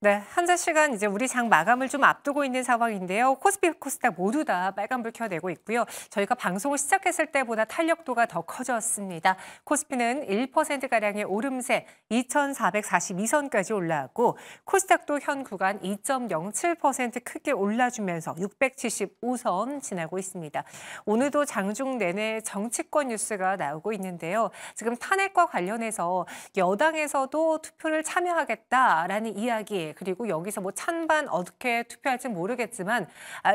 네, 현재 시간 이제 우리 장 마감을 좀 앞두고 있는 상황인데요. 코스피, 코스닥 모두 다 빨간불 켜내고 있고요. 저희가 방송을 시작했을 때보다 탄력도가 더 커졌습니다. 코스피는 1%가량의 오름세 2,442선까지 올라왔고 코스닥도 현 구간 2.07% 크게 올라주면서 675선 지나고 있습니다. 오늘도 장중 내내 정치권 뉴스가 나오고 있는데요. 지금 탄핵과 관련해서 여당에서도 투표를 참여하겠다라는 이야기, 그리고 여기서 뭐 찬반 어떻게 투표할지 모르겠지만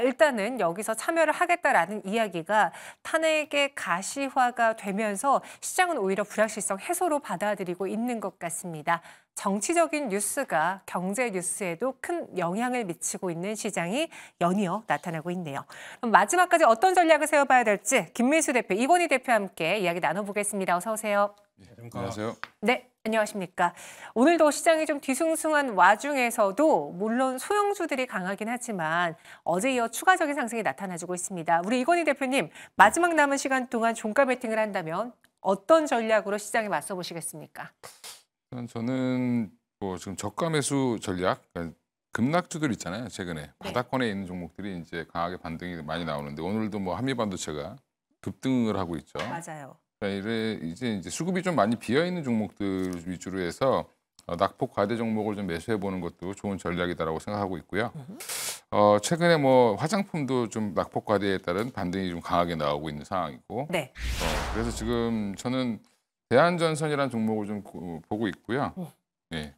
일단은 여기서 참여를 하겠다라는 이야기가 탄핵의 가시화가 되면서 시장은 오히려 불확실성 해소로 받아들이고 있는 것 같습니다. 정치적인 뉴스가 경제 뉴스에도 큰 영향을 미치고 있는 시장이 연이어 나타나고 있네요. 그럼 마지막까지 어떤 전략을 세워봐야 될지 김민수 대표, 이건희 대표와 함께 이야기 나눠보겠습니다. 어서 오세요. 안녕하세요. 네, 안녕하십니까. 오늘도 시장이 좀 뒤숭숭한 와중에서도 물론 소형주들이 강하긴 하지만 어제 이어 추가적인 상승이 나타나주고 있습니다. 우리 이건희 대표님, 마지막 남은 시간 동안 종가 베팅을 한다면 어떤 전략으로 시장에 맞서 보시겠습니까? 저는 뭐 지금 저가 매수 전략, 그러니까 급락주들 있잖아요. 최근에 바닥권에 있는 종목들이 이제 강하게 반등이 많이 나오는데 오늘도 뭐 한미반도체가 급등을 하고 있죠. 맞아요. 이제 수급이 좀 많이 비어 있는 종목들 위주로 해서 낙폭 과대 종목을 좀 매수해 보는 것도 좋은 전략이다라고 생각하고 있고요. 최근에 뭐 화장품도 좀 낙폭 과대에 따른 반등이 좀 강하게 나오고 있는 상황이고, 네. 그래서 지금 저는 대한전선이라는 종목을 좀 보고 있고요. 네.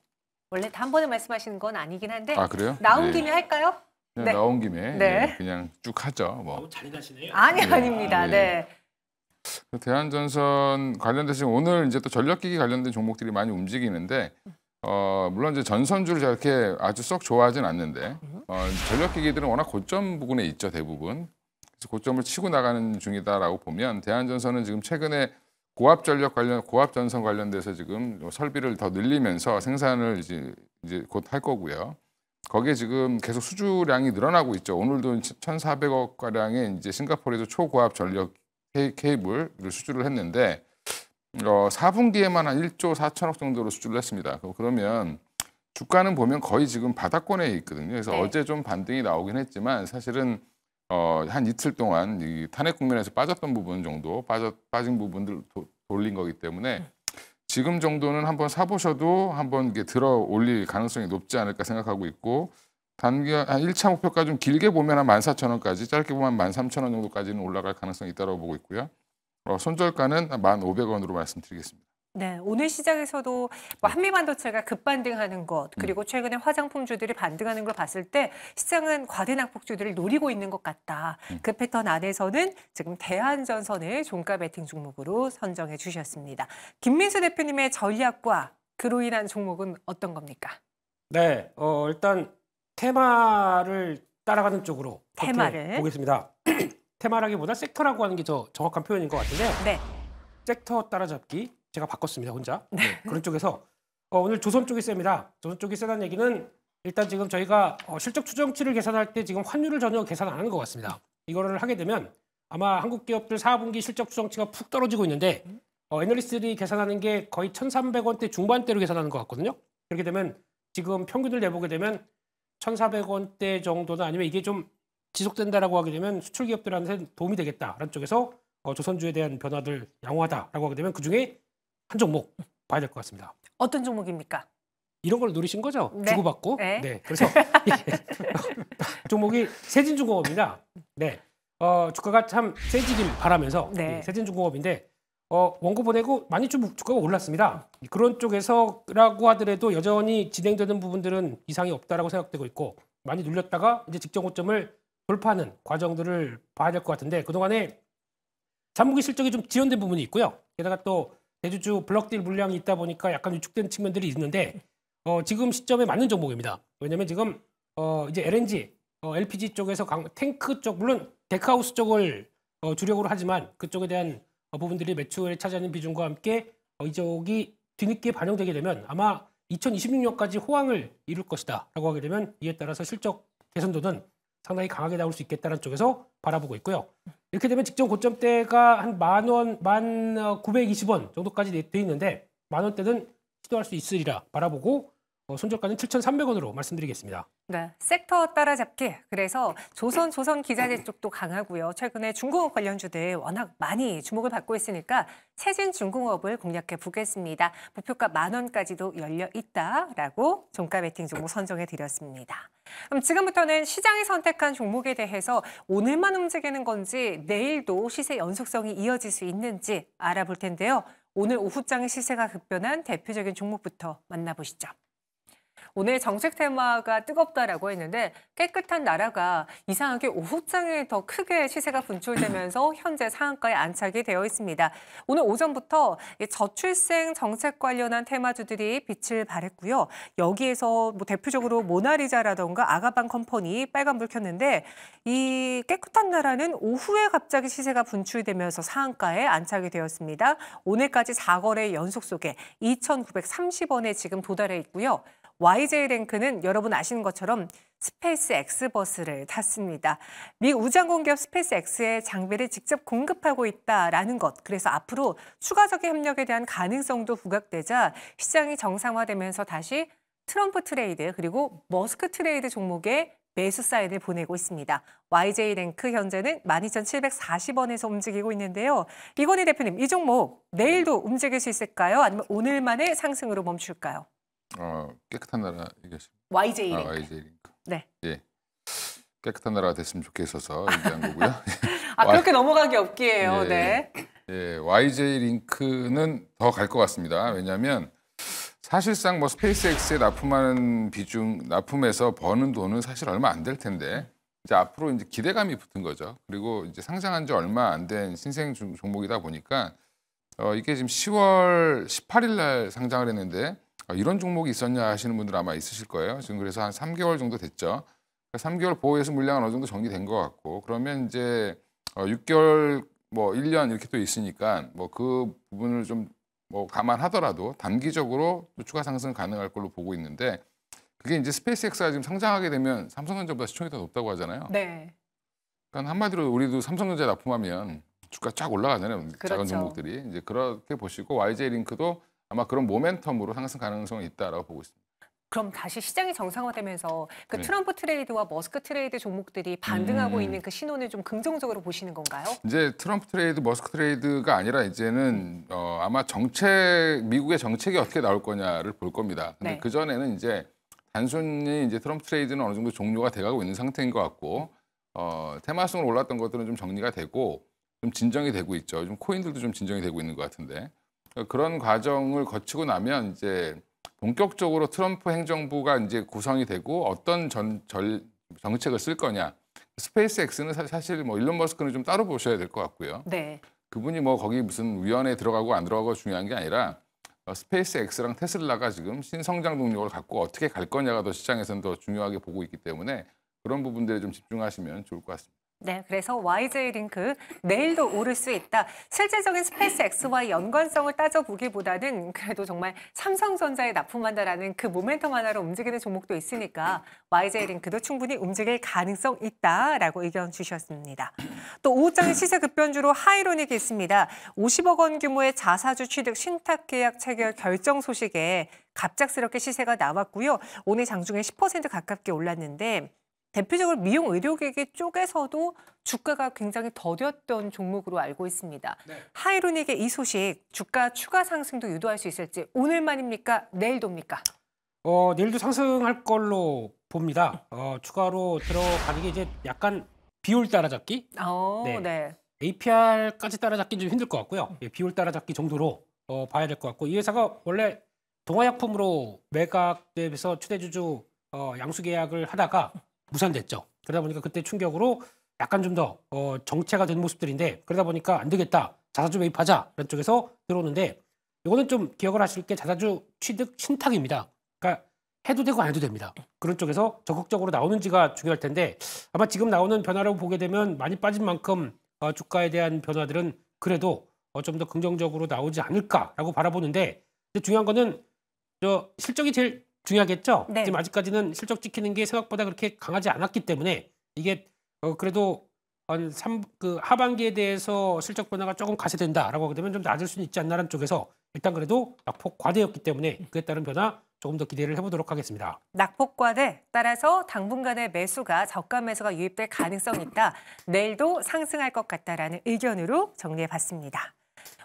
원래 단번에 말씀하시는 건 아니긴 한데 아, 그래요? 나온 네. 김에 할까요? 그냥 네. 나온 김에 네. 그냥 쭉 하죠. 뭐. 너무 잔인하시네요. 아니, 네. 아닙니다. 네. 대한전선 관련돼서 오늘 이제 또 전력기기 관련된 종목들이 많이 움직이는데, 물론 이제 전선주를 저렇게 아주 썩 좋아하진 않는데, 전력기기들은 워낙 고점 부근에 있죠, 대부분. 그래서 고점을 치고 나가는 중이다라고 보면 대한전선은 지금 최근에 고압 전선 관련돼서 지금 설비를 더 늘리면서 생산을 이제 곧 할 거고요. 거기에 지금 계속 수주량이 늘어나고 있죠. 오늘도 1,400억 가량의 이제 싱가포르에서 초고압 전력 케이블을 수주를 했는데 4분기에만 한 1조 4천억 정도로 수주를 했습니다. 그러면 주가는 보면 거의 지금 바닥권에 있거든요. 그래서 네. 어제 좀 반등이 나오긴 했지만 사실은 한 이틀 동안 이 탄핵 국면에서 빠졌던 부분 정도 빠진 부분들 돌린 거기 때문에 지금 정도는 한번 사보셔도 한번 이게 들어 올릴 가능성이 높지 않을까 생각하고 있고, 단기한 1차 목표가 좀 길게 보면 한 14,000원까지, 짧게 보면 13,000원 정도까지는 올라갈 가능성이 있다고 보고 있고요. 손절가는 1,500원으로 말씀드리겠습니다. 네, 오늘 시장에서도 뭐 한미반도체가 급반등하는 것, 그리고 최근에 화장품주들이 반등하는 걸 봤을 때 시장은 과대낙폭주들을 노리고 있는 것 같다. 그 패턴 안에서는 지금 대한전선을 종가 베팅 종목으로 선정해 주셨습니다. 김민수 대표님의 전략과 그로 인한 종목은 어떤 겁니까? 네, 일단 테마를 따라가는 쪽으로 테마를 보겠습니다. 테마라기보다 섹터라고 하는 게 더 정확한 표현인 것 같은데요. 네. 섹터 따라잡기 제가 바꿨습니다, 혼자. 네, 그런 쪽에서 오늘 조선 쪽이 셉니다. 조선 쪽이 세다는 얘기는 일단 지금 저희가 실적 추정치를 계산할 때 지금 환율을 전혀 계산 안 하는 것 같습니다. 이거를 하게 되면 아마 한국 기업들 4분기 실적 추정치가 푹 떨어지고 있는데 애널리스트들이 계산하는 게 거의 1,300원대 중반대로 계산하는 것 같거든요. 그렇게 되면 지금 평균을 내보게 되면 1,400원대 정도나 아니면 이게 좀 지속된다라고 하게 되면 수출 기업들한테 도움이 되겠다라는 쪽에서 조선주에 대한 변화들 양호하다라고 하게 되면 그중에 한 종목 봐야 될 것 같습니다. 어떤 종목입니까? 이런 걸 노리신 거죠? 네. 주고받고. 네. 네. 그래서 종목이 세진중공업입니다. 네. 주가가 참 세지길 바라면서 네. 세진중공업인데 원고 보내고 많이 좀 주가가 올랐습니다. 그런 쪽에서라고 하더라도 여전히 진행되는 부분들은 이상이 없다라고 생각되고 있고 많이 눌렸다가 이제 직전 고점을 돌파하는 과정들을 봐야 될 것 같은데 그동안에 잠무기 실적이 좀 지연된 부분이 있고요. 게다가 또 대주주 블록딜 물량이 있다 보니까 약간 위축된 측면들이 있는데 지금 시점에 맞는 종목입니다. 왜냐하면 지금 이제 LNG, LPG 쪽에서 탱크 쪽 물론 데크하우스 쪽을 주력으로 하지만 그쪽에 대한 부분들이 매출에 차지하는 비중과 함께 이쪽이 뒤늦게 반영되게 되면 아마 2026년까지 호황을 이룰 것이다 라고 하게 되면 이에 따라서 실적 개선도는 상당히 강하게 나올 수 있겠다는 쪽에서 바라보고 있고요. 이렇게 되면 직전 고점대가 한 10,000원, 1,920원 정도까지 돼 있는데 10,000원대는 시도할 수 있으리라 바라보고 손절가는 7,300원으로 말씀드리겠습니다. 네, 섹터 따라잡기. 그래서 조선 기자재 쪽도 강하고요. 최근에 중공업 관련주들 워낙 많이 주목을 받고 있으니까 세진중공업을 공략해 보겠습니다. 목표가 10,000원까지도 열려 있다라고 종가 베팅 종목 선정해 드렸습니다. 그럼 지금부터는 시장이 선택한 종목에 대해서 오늘만 움직이는 건지 내일도 시세 연속성이 이어질 수 있는지 알아볼 텐데요. 오늘 오후장의 시세가 급변한 대표적인 종목부터 만나보시죠. 오늘 정책 테마가 뜨겁다라고 했는데 깨끗한 나라가 이상하게 오후장에 더 크게 시세가 분출되면서 현재 상한가에 안착이 되어 있습니다. 오늘 오전부터 저출생 정책 관련한 테마주들이 빛을 발했고요. 여기에서 뭐 대표적으로 모나리자라던가 아가방 컴퍼니 빨간불 켰는데 이 깨끗한 나라는 오후에 갑자기 시세가 분출되면서 상한가에 안착이 되었습니다. 오늘까지 4거래 연속 속에 2,930원에 지금 도달해 있고요. YJ랭크는 여러분 아시는 것처럼 스페이스 X버스를 탔습니다. 미 우주항공 기업 스페이스 X의 장비를 직접 공급하고 있다라는 것. 그래서 앞으로 추가적인 협력에 대한 가능성도 부각되자 시장이 정상화되면서 다시 트럼프 트레이드 그리고 머스크 트레이드 종목에 매수 사인을 보내고 있습니다. YJ랭크 현재는 12,740원에서 움직이고 있는데요. 이건희 대표님, 이 종목 내일도 움직일 수 있을까요? 아니면 오늘만의 상승으로 멈출까요? 깨끗한 나라 얘기하시죠. YJ랭크. YJ링크. 네. 예. 깨끗한 나라가 됐으면 좋겠어서 얘기한 거고요. 그렇게 넘어가기 없기에요. 예, 네. 예, YJ링크는 더 갈 것 같습니다. 왜냐하면 사실상 뭐 스페이스X에 납품하는 비중, 납품해서 버는 돈은 사실 얼마 안 될 텐데 이제 앞으로 이제 기대감이 붙은 거죠. 그리고 이제 상장한 지 얼마 안 된 신생 종목이다 보니까 이게 지금 10월 18일 날 상장을 했는데 이런 종목이 있었냐 하시는 분들 아마 있으실 거예요. 지금 그래서 한 3개월 정도 됐죠. 3개월 보호해서 물량은 어느 정도 정리된 것 같고 그러면 이제 6개월 뭐 1년 이렇게 또 있으니까 뭐 그 부분을 좀 뭐 감안하더라도 단기적으로 또 추가 상승 가능할 걸로 보고 있는데 그게 이제 스페이스X가 지금 상장하게 되면 삼성전자보다 시총이 더 높다고 하잖아요. 네. 그러니까 한마디로 우리도 삼성전자에 납품하면 주가 쫙 올라가잖아요. 그렇죠. 작은 종목들이 이제 그렇게 보시고 YJ링크도 아마 그런 모멘텀으로 상승 가능성이 있다라고 보고 있습니다. 그럼 다시 시장이 정상화되면서 그 네. 트럼프 트레이드와 머스크 트레이드 종목들이 반등하고 있는 그 신호는 좀 긍정적으로 보시는 건가요? 이제 트럼프 트레이드, 머스크 트레이드가 아니라 이제는 아마 미국의 정책이 어떻게 나올 거냐를 볼 겁니다. 근데 네. 그 전에는 이제 단순히 이제 트럼프 트레이드는 어느 정도 종료가 돼가고 있는 상태인 것 같고 테마성으로 올랐던 것들은 좀 정리가 되고 좀 진정이 되고 있죠. 좀 코인들도 좀 진정이 되고 있는 것 같은데 그런 과정을 거치고 나면 이제 본격적으로 트럼프 행정부가 이제 구성이 되고 어떤 정책을 쓸 거냐. 스페이스X는 사실 뭐 일론 머스크는 좀 따로 보셔야 될 것 같고요. 네. 그분이 뭐 거기 무슨 위원회에 들어가고 안 들어가고 중요한 게 아니라 스페이스X랑 테슬라가 지금 신성장 동력을 갖고 어떻게 갈 거냐가 더 시장에서는 더 중요하게 보고 있기 때문에 그런 부분들에 좀 집중하시면 좋을 것 같습니다. 네, 그래서 YJ링크 내일도 오를 수 있다. 실질적인 스페이스X와의 연관성을 따져보기보다는 그래도 정말 삼성전자에 납품한다라는 그 모멘텀 하나로 움직이는 종목도 있으니까 YJ링크도 충분히 움직일 가능성 있다라고 의견 주셨습니다. 또 오후장의 시세 급변주로 하이로닉이 있습니다. 50억 원 규모의 자사주 취득 신탁 계약 체결 결정 소식에 갑작스럽게 시세가 나왔고요. 오늘 장중에 10% 가깝게 올랐는데 대표적으로 미용 의료기기 쪽에서도 주가가 굉장히 더뎠던 종목으로 알고 있습니다. 네. 하이로닉의 이 소식 주가 추가 상승도 유도할 수 있을지 오늘만입니까? 내일도입니까? 내일도 상승할 걸로 봅니다. 추가로 들어가는 게 이제 약간 비율 따라잡기. 네. 네. APR까지 따라잡기는 좀 힘들 것 같고요. 예, 비율 따라잡기 정도로 봐야 될 것 같고 이 회사가 원래 동화약품으로 매각돼서 최대주주 양수 계약을 하다가 무산됐죠. 그러다 보니까 그때 충격으로 약간 좀 더 정체가 된 모습들인데 그러다 보니까 안 되겠다. 자사주 매입하자. 이런 쪽에서 들어오는데 이거는 좀 기억을 하실 게 자사주 취득 신탁입니다. 그러니까 해도 되고 안 해도 됩니다. 그런 쪽에서 적극적으로 나오는지가 중요할 텐데 아마 지금 나오는 변화라고 보게 되면 많이 빠진 만큼 주가에 대한 변화들은 그래도 좀 더 긍정적으로 나오지 않을까라고 바라보는데 근데 중요한 거는 실적이 제일 중요하겠죠. 네. 지금 아직까지는 실적 지키는 게 생각보다 그렇게 강하지 않았기 때문에 이게 그래도 하반기에 대해서 실적 변화가 조금 가세된다라고 하게 되면 좀 낮을 수는 있지 않나라는 쪽에서 일단 그래도 낙폭 과대였기 때문에 그에 따른 변화 조금 더 기대를 해보도록 하겠습니다. 낙폭과대 따라서 당분간의 매수가 저가 매수가 유입될 가능성이 있다. 내일도 상승할 것 같다라는 의견으로 정리해봤습니다.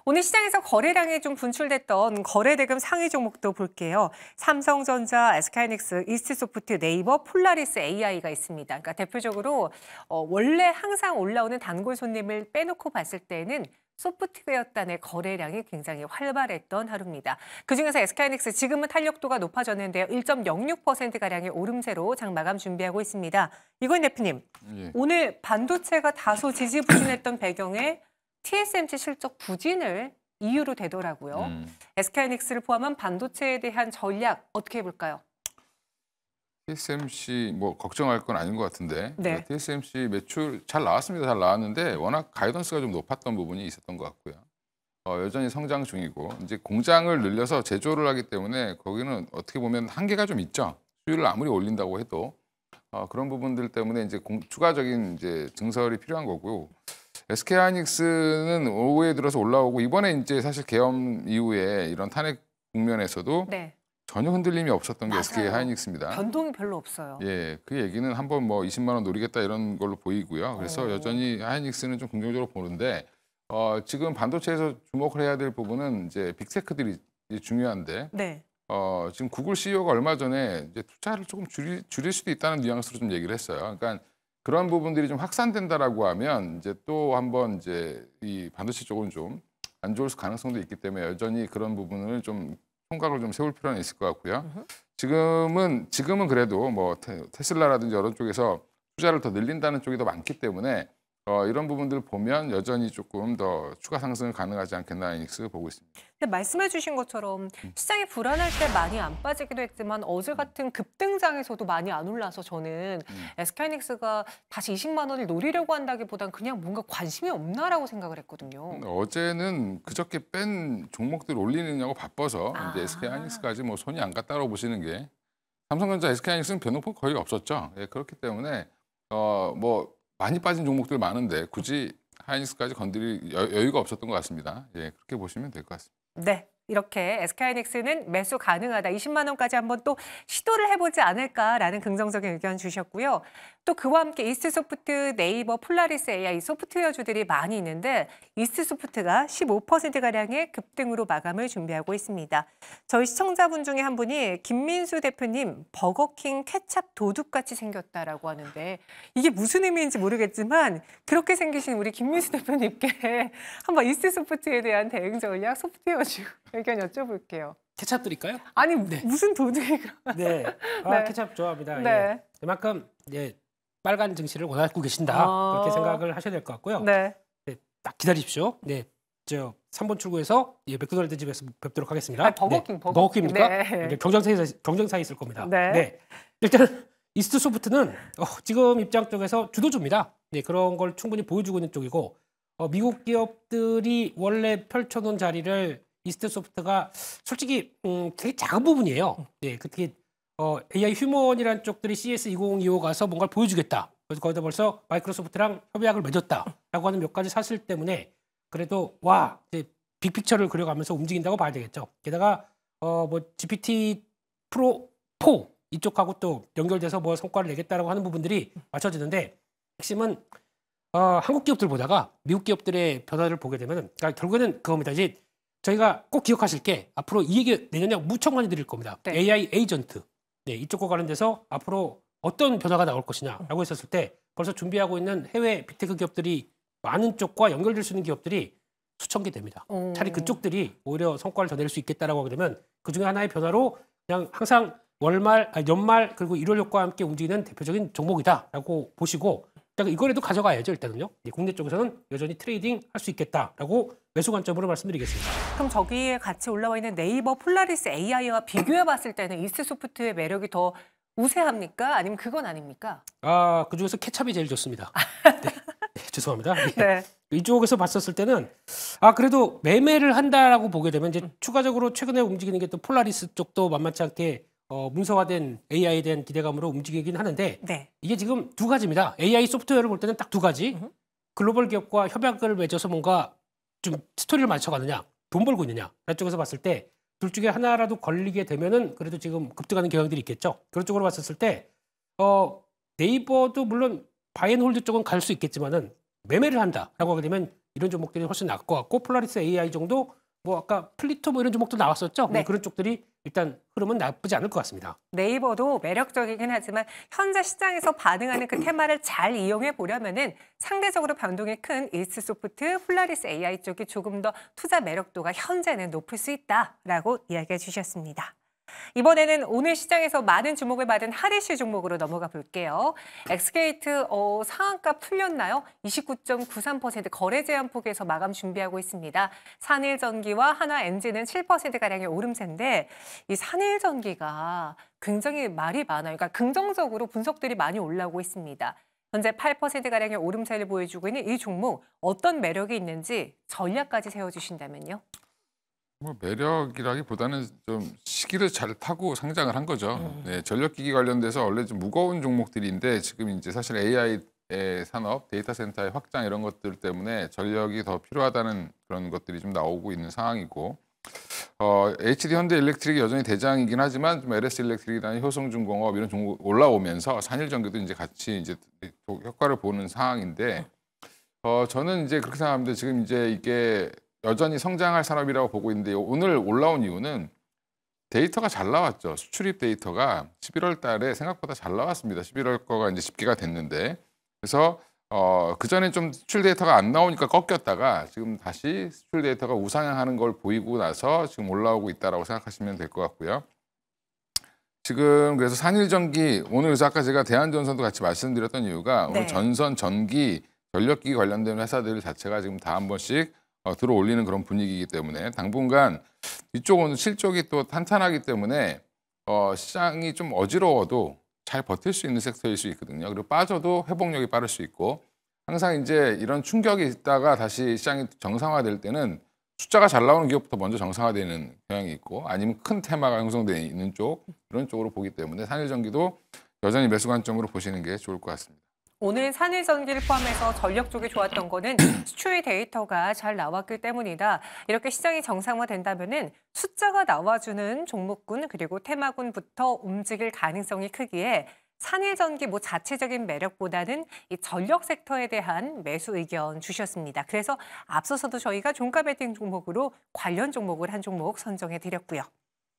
오늘 시장에서 거래량이 좀 분출됐던 거래대금 상위 종목도 볼게요. 삼성전자, SK하이닉스, 이스트소프트, 네이버, 폴라리스, AI가 있습니다. 그러니까 대표적으로 원래 항상 올라오는 단골 손님을 빼놓고 봤을 때는 소프트웨어단의 거래량이 굉장히 활발했던 하루입니다. 그중에서 SK하이닉스 지금은 탄력도가 높아졌는데요. 1.06%가량의 오름세로 장 마감 준비하고 있습니다. 이건 대표님, 예. 오늘 반도체가 다소 지지부진했던 배경에 TSMC 실적 부진을 이유로 되더라고요. SK하이닉스를 포함한 반도체에 대한 전략 어떻게 해볼까요? TSMC 뭐 걱정할 건 아닌 것 같은데 네. TSMC 매출 잘 나왔습니다. 잘 나왔는데 워낙 가이던스가 좀 높았던 부분이 있었던 것 같고요. 여전히 성장 중이고 이제 공장을 늘려서 제조를 하기 때문에 거기는 어떻게 보면 한계가 좀 있죠. 수율을 아무리 올린다고 해도 그런 부분들 때문에 이제 추가적인 이제 증설이 필요한 거고요. SK하이닉스는 오후에 들어서 올라오고 이번에 이제 사실 계엄 이후에 이런 탄핵 국면에서도 네. 전혀 흔들림이 없었던 게 맞아요. SK하이닉스입니다. 변동이 별로 없어요. 예, 그 얘기는 한번 뭐 20만 원 노리겠다 이런 걸로 보이고요. 그래서 오. 여전히 하이닉스는 좀 긍정적으로 보는데 지금 반도체에서 주목을 해야 될 부분은 이제 빅테크들이 이제 중요한데 네. 지금 구글 CEO가 얼마 전에 이제 투자를 조금 줄일 수도 있다는 뉘앙스로 좀 얘기를 했어요. 그러니까 그런 부분들이 좀 확산된다라고 하면 이제 또 한번 이제 이 반도체 쪽은 좀 안 좋을 가능성도 있기 때문에 여전히 그런 부분을 좀 총각을 좀 세울 필요는 있을 것 같고요. 지금은 그래도 뭐 테슬라라든지 여러 쪽에서 투자를 더 늘린다는 쪽이 더 많기 때문에 이런 부분들을 보면 여전히 조금 더 추가 상승 가능하지 않겠나 하이닉스 보고 있습니다. 근데 말씀해 주신 것처럼 시장이 불안할 때 많이 안 빠지기도 했지만 어제 같은 급등장에서도 많이 안 올라서 저는 SK하이닉스가 다시 20만 원을 노리려고 한다기보단 그냥 뭔가 관심이 없나라고 생각을 했거든요. 어제는 그저께 뺀 종목들 올리느냐고 바빠서 이제 아. SK하이닉스까지 뭐 손이 안 갔다고 보시는 게 삼성전자 SK하이닉스는 변동폭 거의 없었죠. 예, 그렇기 때문에 뭐 많이 빠진 종목들 많은데 굳이 하이닉스까지 건드릴 여유가 없었던 것 같습니다. 예, 그렇게 보시면 될 것 같습니다. 네. 이렇게 SK하이닉스는 매수 가능하다. 20만 원까지 한번 또 시도를 해보지 않을까라는 긍정적인 의견 주셨고요. 또 그와 함께 이스트소프트, 네이버, 폴라리스 AI 소프트웨어주들이 많이 있는데 이스트소프트가 15%가량의 급등으로 마감을 준비하고 있습니다. 저희 시청자분 중에 한 분이 김민수 대표님 버거킹 케찹 도둑같이 생겼다라고 하는데 이게 무슨 의미인지 모르겠지만 그렇게 생기신 우리 김민수 대표님께 한번 이스트소프트에 대한 대응 전략 소프트웨어주 의견 여쭤볼게요. 케찹 드릴까요? 아니 네. 무슨 도둑이 그런? 네. 네. 케찹 좋아합니다. 네. 예. 그만큼 빨간 증시를 원하고 계신다. 그렇게 생각을 하셔야 될 것 같고요. 네. 네, 딱 기다리십시오. 네. 3번 출구에서 맥도날드 집에서 뵙도록 하겠습니다. 버거킹, 버거킹. 버거킹입니까? 네. 경쟁사에 있을 겁니다. 네. 일단 이스트소프트는 지금 입장 쪽에서 주도주입니다. 네, 그런 걸 충분히 보여주고 있는 쪽이고 미국 기업들이 원래 펼쳐놓은 자리를 이스트소프트가 솔직히 되게 작은 부분이에요. 네, 특히 AI 휴먼이라는 쪽들이 CS2025 가서 뭔가를 보여주겠다. 그래서 거기다 벌써 마이크로소프트랑 협약을 맺었다라고 하는 몇 가지 사실 때문에 그래도 이제 빅픽처를 그려가면서 움직인다고 봐야 되겠죠. 게다가 GPT 프로 4 이쪽하고 또 연결돼서 뭐 성과를 내겠다라고 하는 부분들이 맞춰지는데 핵심은 한국 기업들 보다가 미국 기업들의 변화를 보게 되면 그러니까 결국에는 그겁니다. 이제 저희가 꼭 기억하실 게 앞으로 이 얘기 내년에 무척 많이 드릴 겁니다. 네. AI 에이전트. 네, 이쪽과 관련돼서 앞으로 어떤 변화가 나올 것이냐라고 했었을 때 벌써 준비하고 있는 해외 빅테크 기업들이 많은 쪽과 연결될 수 있는 기업들이 수천 개 됩니다. 차라리 그쪽들이 오히려 성과를 더 낼 수 있겠다라고 하게 되면 그중에 하나의 변화로 그냥 항상 연말 그리고 1월 효과와 함께 움직이는 대표적인 종목이다라고 보시고 이거라도 가져가야죠. 일단은요. 국내 쪽에서는 여전히 트레이딩 할 수 있겠다라고 매수 관점으로 말씀드리겠습니다. 그럼 저기에 같이 올라와 있는 네이버 폴라리스 AI와 비교해 봤을 때는 이스트소프트의 매력이 더 우세합니까? 아니면 그건 아닙니까? 그중에서 케찹이 제일 좋습니다. 네, 죄송합니다. 네. 이쪽에서 봤었을 때는 그래도 매매를 한다라고 보게 되면 이제 추가적으로 최근에 움직이는 게 또 폴라리스 쪽도 만만치 않게 문서화된 AI에 대한 기대감으로 움직이긴 하는데 네. 이게 지금 두 가지입니다. AI 소프트웨어를 볼 때는 딱 두 가지. 글로벌 기업과 협약을 맺어서 뭔가 좀 스토리를 맞춰가느냐, 돈 벌고 있느냐. 그쪽에서 봤을 때 둘 중에 하나라도 걸리게 되면은 그래도 지금 급등하는 경향들이 있겠죠. 그런 쪽으로 봤었을 때 네이버도 물론 바이앤홀드 쪽은 갈 수 있겠지만은 매매를 한다라고 하게 되면 이런 종목들이 훨씬 나을 것 같고 폴라리스 AI 정도 뭐 아까 플리토 뭐 이런 종목도 나왔었죠. 네. 그런 쪽들이 일단 흐름은 나쁘지 않을 것 같습니다. 네이버도 매력적이긴 하지만 현재 시장에서 반응하는 그 테마를 잘 이용해 보려면은 상대적으로 변동이 큰 이스소프트, 폴라리스 AI 쪽이 조금 더 투자 매력도가 현재는 높을 수 있다라고 이야기해 주셨습니다. 이번에는 오늘 시장에서 많은 주목을 받은 하리슈 종목으로 넘어가 볼게요. 엑스게이트 상한가 풀렸나요? 29.93% 거래 제한 폭에서 마감 준비하고 있습니다. 산일전기와 한화엔진은 7%가량의 오름세인데 이 산일전기가 굉장히 말이 많아요. 그러니까 긍정적으로 분석들이 많이 올라오고 있습니다. 현재 8%가량의 오름세를 보여주고 있는 이 종목 어떤 매력이 있는지 전략까지 세워주신다면요? 뭐 매력이라기보다는 좀 시기를 잘 타고 상장을 한 거죠. 네, 전력기기 관련돼서 원래 좀 무거운 종목들인데 지금 이제 사실 AI의 산업, 데이터 센터의 확장 이런 것들 때문에 전력이 더 필요하다는 그런 것들이 좀 나오고 있는 상황이고 HD 현대일렉트릭이 여전히 대장이긴 하지만 좀 LS 일렉트릭이나 효성중공업 이런 종목 올라오면서 산일전기도 이제 같이 이제 효과를 보는 상황인데 저는 이제 그렇게 생각합니다. 지금 이제 이게 여전히 성장할 산업이라고 보고 있는데 오늘 올라온 이유는 데이터가 잘 나왔죠. 수출입 데이터가 11월 달에 생각보다 잘 나왔습니다. 11월 거가 이제 집계가 됐는데 그래서 그전에 좀 수출 데이터가 안 나오니까 꺾였다가 지금 다시 수출 데이터가 우상향하는 걸 보이고 나서 지금 올라오고 있다라고 생각하시면 될 것 같고요. 지금 그래서 산일전기 오늘 그래서 아까 제가 대한전선도 같이 말씀드렸던 이유가 오늘 전선, 전기, 전력기기 관련된 회사들 자체가 지금 다 한 번씩 들어올리는 그런 분위기이기 때문에 당분간 이쪽은 실적이 또 탄탄하기 때문에 시장이 좀 어지러워도 잘 버틸 수 있는 섹터일 수 있거든요. 그리고 빠져도 회복력이 빠를 수 있고 항상 이제 이런 충격이 있다가 다시 시장이 정상화될 때는 숫자가 잘 나오는 기업부터 먼저 정상화되는 경향이 있고 아니면 큰 테마가 형성되어 있는 쪽 그런 쪽으로 보기 때문에 산일전기도 여전히 매수 관점으로 보시는 게 좋을 것 같습니다. 오늘 산일전기를 포함해서 전력 쪽이 좋았던 거는 수출 데이터가 잘 나왔기 때문이다. 이렇게 시장이 정상화된다면은 숫자가 나와주는 종목군 그리고 테마군부터 움직일 가능성이 크기에 산일전기 뭐 자체적인 매력보다는 이 전력 섹터에 대한 매수 의견 주셨습니다. 그래서 앞서서도 저희가 종가 베팅 종목으로 관련 종목을 한 종목 선정해 드렸고요.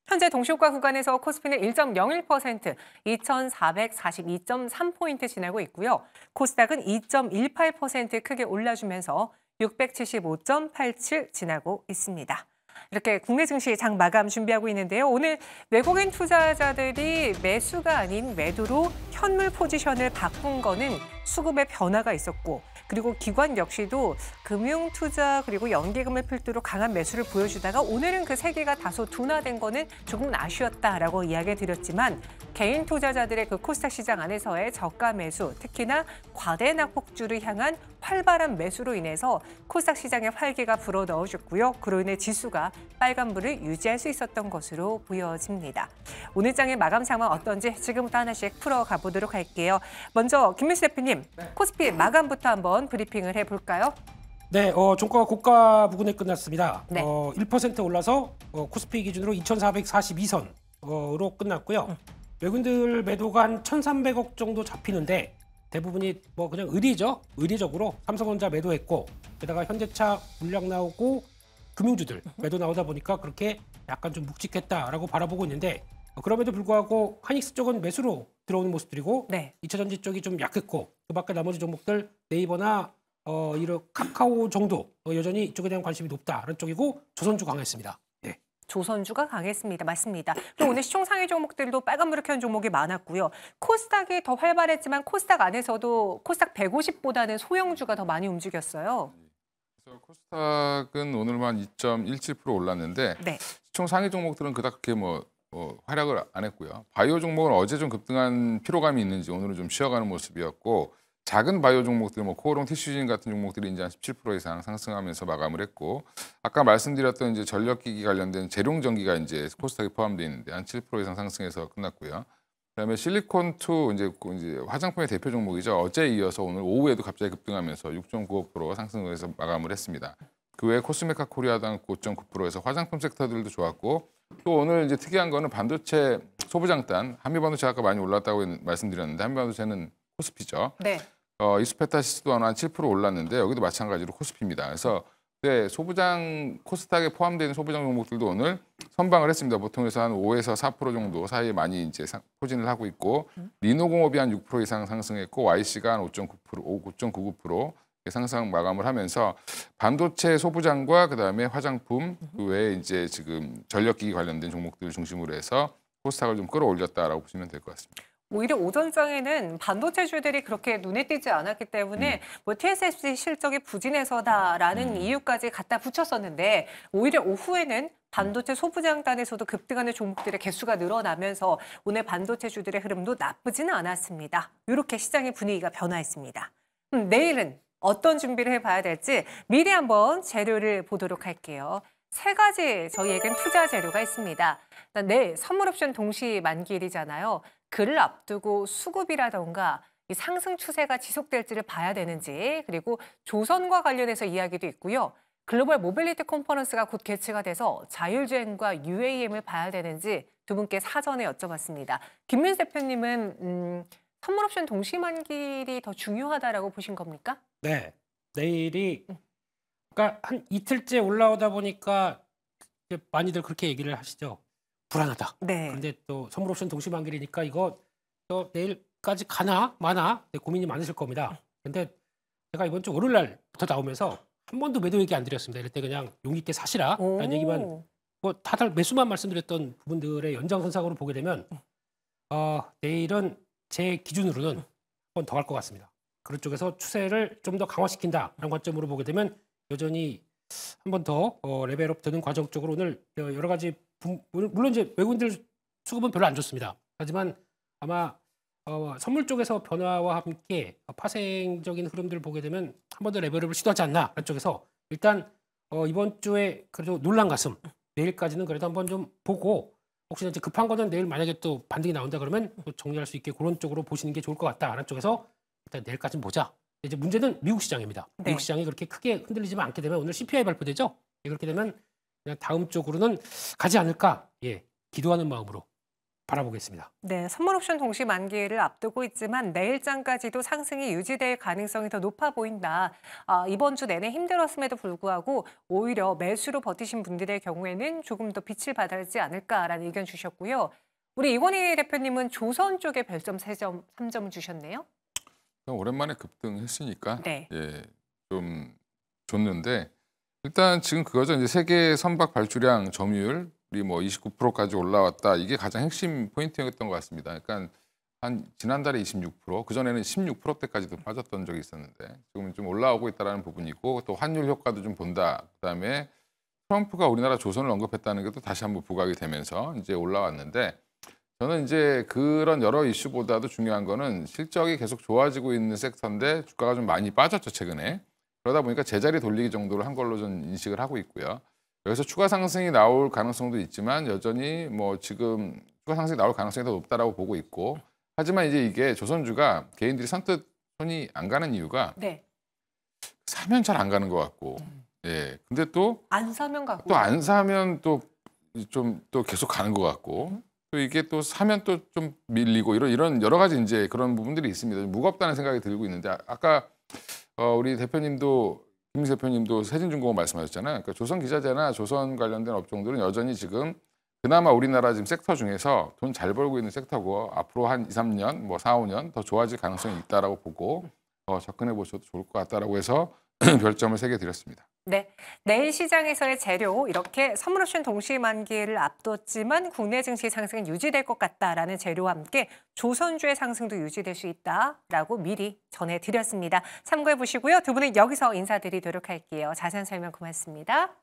현재 동시효과 구간에서 코스피는 1.01%, 2,442.3포인트 지나고 있고요. 코스닥은 2.18% 크게 올라주면서 675.87 지나고 있습니다. 이렇게 국내 증시 장 마감 준비하고 있는데요. 오늘 외국인 투자자들이 매수가 아닌 매도로 현물 포지션을 바꾼 거는 수급의 변화가 있었고 그리고 기관 역시도 금융 투자 그리고 연기금을 필두로 강한 매수를 보여주다가 오늘은 그 세계가 다소 둔화된 거는 조금 아쉬웠다라고 이야기 드렸지만 개인 투자자들의 그 코스닥 시장 안에서의 저가 매수, 특히나 과대 낙폭주를 향한 활발한 매수로 인해서 코스닥 시장의 활기가 불어 넣어줬고요. 그로 인해 지수가 빨간불을 유지할 수 있었던 것으로 보여집니다. 오늘 장의 마감 상황 어떤지 지금부터 하나씩 풀어가 보도록 할게요. 먼저 김민수 대표님, 코스피 마감부터 한번 브리핑을 해볼까요? 네, 종가가 고가 부근에 끝났습니다. 네. 1% 올라서 코스피 기준으로 2,442선으로 끝났고요. 외국인들 매도가 한 1,300억 정도 잡히는데 대부분이 뭐 그냥 의리적으로 삼성전자 매도했고 게다가 현대차 물량 나오고 금융주들 매도 나오다 보니까 그렇게 약간 좀 묵직했다라고 바라보고 있는데 그럼에도 불구하고 하닉스 쪽은 매수로 들어오는 모습들이고 2차 전지 쪽이 좀 약했고 그밖에 나머지 종목들 네이버나 이런 카카오 정도 여전히 이쪽에 대한 관심이 높다라는 쪽이고 조선주 강했습니다. 네. 조선주가 강했습니다. 맞습니다. 또 오늘 시총 상위 종목들도 빨간불을 켜는 종목이 많았고요. 코스닥이 더 활발했지만 코스닥 안에서도 코스닥 150보다는 소형주가 더 많이 움직였어요. 그래서 코스닥은 오늘만 2.17% 올랐는데 시총 상위 종목들은 그닥 그렇게 활약을 안 했고요. 바이오 종목은 어제 좀 급등한 피로감이 있는지 오늘은 좀 쉬어가는 모습이었고 작은 바이오 종목들 코오롱 티슈진 같은 종목들이 이제 한 17% 이상 상승하면서 마감을 했고 아까 말씀드렸던 이제 전력기기 관련된 재룡전기가 이제 코스닥에 포함되어 있는데 한 7% 이상 상승해서 끝났고요. 그다음에 실리콘2 이제 화장품의 대표 종목이죠. 어제에 이어서 오늘 오후에도 갑자기 급등하면서 6.95% 상승해서 마감을 했습니다. 그 외에 코스메카 코리아도 5.9%에서 화장품 섹터들도 좋았고 또 오늘 이제 특이한 거는 반도체 소부장단, 한미반도체 아까 많이 올랐다고 말씀드렸는데 한미반도체는 코스피죠. 네. 이스페타시스도 한 7% 올랐는데 여기도 마찬가지로 코스피입니다. 그래서 네, 소부장 코스닥에 포함되어 있는 소부장 종목들도 오늘 선방을 했습니다. 보통에서 한 5에서 4% 정도 사이에 많이 이제 포진을 하고 있고 리노공업이 한 6% 이상 상승했고 YC가 한 5.99% 상승 마감을 하면서 반도체 소부장과 그다음에 화장품 그 외에 이제 지금 전력기기 관련된 종목들을 중심으로 해서 코스닥을 좀 끌어올렸다라고 보시면 될 것 같습니다. 오히려 오전장에는 반도체주들이 그렇게 눈에 띄지 않았기 때문에 뭐 TSMC 실적이 부진해서다라는 이유까지 갖다 붙였었는데 오히려 오후에는 반도체 소부장단에서도 급등하는 종목들의 개수가 늘어나면서 오늘 반도체주들의 흐름도 나쁘지는 않았습니다. 이렇게 시장의 분위기가 변화했습니다. 내일은 어떤 준비를 해봐야 될지 미리 한번 재료를 보도록 할게요. 세 가지 저희에겐 투자 재료가 있습니다. 내일 선물옵션 동시 만기일이잖아요. 그를 앞두고 수급이라던가 이 상승 추세가 지속될지를 봐야 되는지, 그리고 조선과 관련해서 이야기도 있고요. 글로벌 모빌리티 컨퍼런스가 곧 개최가 돼서 자율주행과 UAM을 봐야 되는지 두 분께 사전에 여쭤봤습니다. 김민수 대표님은 선물옵션 동시 만기일이 더 중요하다라고 보신 겁니까? 네, 내일이 그러니까 한 이틀째 올라오다 보니까 이제 많이들 그렇게 얘기를 하시죠. 불안하다. 네. 그런데 또 선물옵션 동시만기일이니까 이거 또 내일까지 가나 마나 고민이 많으실 겁니다. 근데 제가 이번 주 월요일 날부터 나오면서 한 번도 매도 얘기 안 드렸습니다. 이럴 때 그냥 용기 있게 사시라 라는 얘기만 뭐 다들 매수만 말씀드렸던 부분들의 연장선상으로 보게 되면 내일은 제 기준으로는 한 번 더 갈 것 같습니다. 그런 쪽에서 추세를 좀 더 강화시킨다라는 관점으로 보게 되면 여전히 한 번 더 레벨업 되는 과정 쪽으로 오늘 여러 가지 물론 이제 외국인들 수급은 별로 안 좋습니다. 하지만 아마 선물 쪽에서 변화와 함께 파생적인 흐름들을 보게 되면 한 번 더 레벨업을 시도하지 않나 그런 쪽에서 일단 이번 주에 그래도 놀란 가슴 내일까지는 그래도 한번 좀 보고 혹시 이제 급한 거는 내일 만약에 또 반등이 나온다 그러면 또 정리할 수 있게 그런 쪽으로 보시는 게 좋을 것 같다라는 쪽에서 일단 내일까지는 보자. 이제 문제는 미국 시장입니다. 네. 미국 시장이 그렇게 크게 흔들리지만 않게 되면 오늘 CPI 발표되죠. 그렇게 되면 그냥 다음 쪽으로는 가지 않을까 기도하는 마음으로 바라보겠습니다. 네, 선물옵션 동시 만기일을 앞두고 있지만 내일장까지도 상승이 유지될 가능성이 더 높아 보인다. 이번 주 내내 힘들었음에도 불구하고 오히려 매수로 버티신 분들의 경우에는 조금 더 빛을 발하지 않을까라는 의견 주셨고요. 우리 이건희 대표님은 조선 쪽에 별점 3점 주셨네요. 오랜만에 급등했으니까 네. 좀 좋는데 일단 지금 그거죠. 이제 세계 선박 발주량 점유율 뭐 29%까지 올라왔다. 이게 가장 핵심 포인트였던 것 같습니다. 그러니까 한 지난달에 26%, 그전에는 16%대까지도 빠졌던 적이 있었는데 지금은 좀 올라오고 있다는 부분이고 또 환율 효과도 좀 본다. 그다음에 트럼프가 우리나라 조선을 언급했다는 게 또 다시 한번 부각이 되면서 이제 올라왔는데 저는 이제 그런 여러 이슈보다도 중요한 거는 실적이 계속 좋아지고 있는 섹터인데 주가가 좀 많이 빠졌죠, 최근에. 그러다 보니까 제자리 돌리기 정도로 한 걸로 좀 인식을 하고 있고요. 여기서 추가 상승이 나올 가능성도 있지만 여전히 뭐 지금 추가 상승이 나올 가능성이 더 높다라고 보고 있고 하지만 이제 이게 조선주가 개인들이 선뜻 손이 안 가는 이유가 사면 잘 안 가는 것 같고 근데 또 안 사면 가고 또 안 사면 또 계속 가는 것 같고 또 이게 또 사면 또 좀 밀리고 이런 여러 가지 이제 그런 부분들이 있습니다. 좀 무겁다는 생각이 들고 있는데 아까 우리 대표님도 김민수 대표님도 세진중공업 말씀하셨잖아요. 그러니까 조선 기자재나 조선 관련된 업종들은 여전히 지금 그나마 우리나라 지금 섹터 중에서 돈 잘 벌고 있는 섹터고 앞으로 한 2, 3년, 뭐 4, 5년 더 좋아질 가능성이 있다라고 보고 접근해 보셔도 좋을 것 같다라고 해서 별점을 3개 드렸습니다. 네, 내일 시장에서의 재료 이렇게 선물옵션 동시 만기를 앞뒀지만 국내 증시 상승은 유지될 것 같다라는 재료와 함께 조선주의 상승도 유지될 수 있다라고 미리 전해드렸습니다. 참고해 보시고요. 두 분은 여기서 인사드리도록 할게요. 자세한 설명 고맙습니다.